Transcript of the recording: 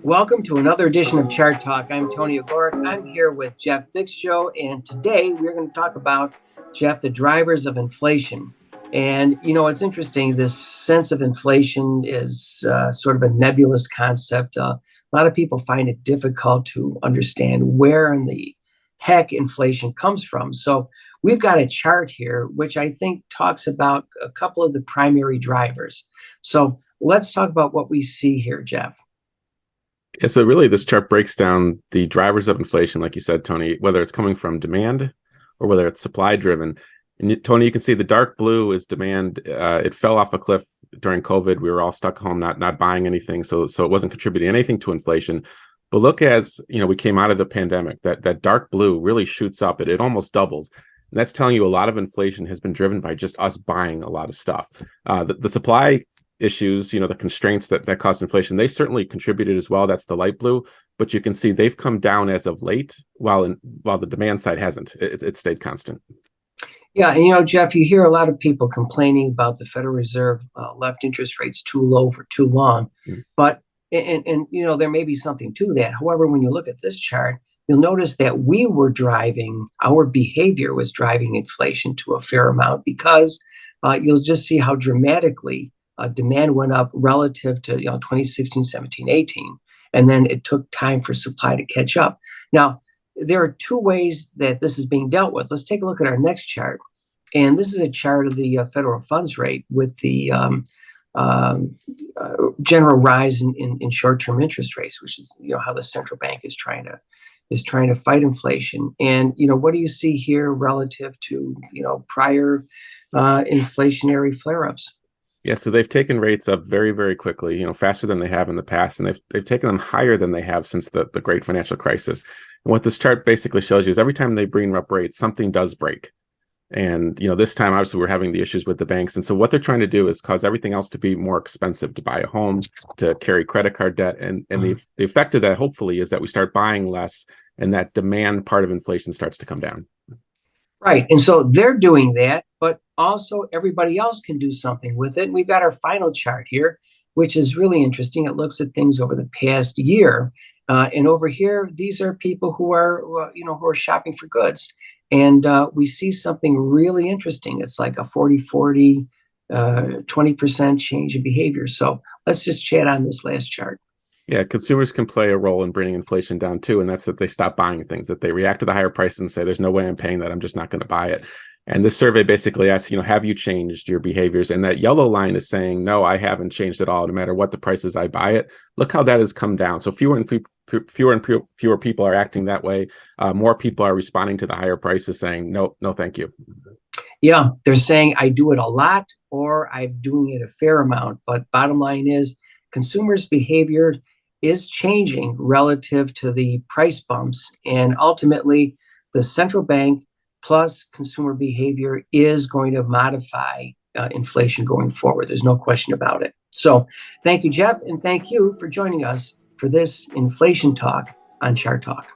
Welcome to another edition of Chart Talk. I'm Tony Ogorek. I'm here with Jeff Viksjo, and today we're going to talk about, Jeff, the drivers of inflation. And, it's interesting. This sense of inflation is sort of a nebulous concept. A lot of people find it difficult to understand where in the heck inflation comes from. So we've got a chart here, which I think talks about a couple of the primary drivers. So let's talk about what we see here, Jeff. Yeah, so really this chart breaks down the drivers of inflation, like you said, Tony, whether it's coming from demand or whether it's supply driven. And Tony, you can see the dark blue is demand. It fell off a cliff during COVID. We were all stuck home, not buying anything. So it wasn't contributing anything to inflation. But look, as we came out of the pandemic, that dark blue really shoots up. It almost doubles. And that's telling you a lot of inflation has been driven by just us buying a lot of stuff. The supply issues, the constraints that caused inflation, they certainly contributed as well. That's the light blue, but you can see they've come down as of late, while the demand side hasn't. It stayed constant. Yeah, and Jeff, you hear a lot of people complaining about the Federal Reserve left interest rates too low for too long, but and there may be something to that. However, when you look at this chart, you'll notice that our behavior was driving inflation to a fair amount, because you'll just see how dramatically demand went up relative to 2016, 17, 18, and then it took time for supply to catch up. Now, there are two ways that this is being dealt with. Let's take a look at our next chart, and this is a chart of the federal funds rate with the general rise in short-term interest rates, which is how the central bank is trying to fight inflation. And what do you see here relative to prior inflationary flare-ups? Yeah, so they've taken rates up very, very quickly, faster than they have in the past, and they've taken them higher than they have since the great financial crisis. And what this chart basically shows you is every time they bring up rates, something does break. And this time, obviously, we're having the issues with the banks, and so what they're trying to do is cause everything else to be more expensive, to buy a home, to carry credit card debt, and the effect of that, hopefully, is that we start buying less, and that demand part of inflation starts to come down. Right. And so they're doing that, but also everybody else can do something with it. And we've got our final chart here, which is really interesting. It looks at things over the past year. And over here, these are people who are shopping for goods. And we see something really interesting. It's like a 40-40, 20% change in behavior. So let's just chat on this last chart. Yeah, consumers can play a role in bringing inflation down too, and that's that they stop buying things, that they react to the higher prices and say, there's no way I'm paying that, I'm just not going to buy it. And this survey basically asks, have you changed your behaviors? And that yellow line is saying, no, I haven't changed at all, no matter what the prices I buy it. Look how that has come down. So fewer people are acting that way. More people are responding to the higher prices saying, no, thank you. Yeah, they're saying I do it a lot, or I'm doing it a fair amount. But bottom line is, consumers' behavior is changing relative to the price bumps. And ultimately, the central bank plus consumer behavior is going to modify inflation going forward. There's no question about it. So thank you, Jeff, and thank you for joining us for this inflation talk on Chart Talk.